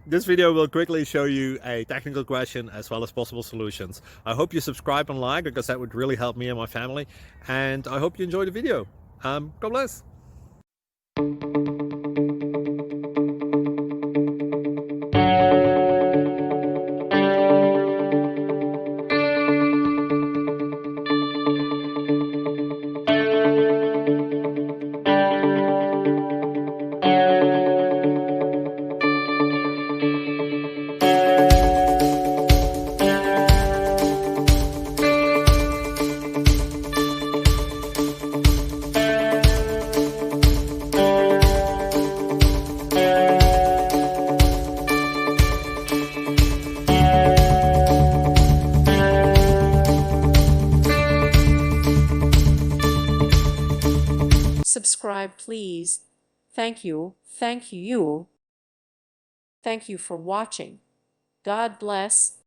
This video will quickly show you a technical question as well as possible solutions. I hope you subscribe and like, because that would really help me and my family. And I hope you enjoy the video. God bless. Subscribe, please. Thank you. Thank you. Thank you for watching. God bless.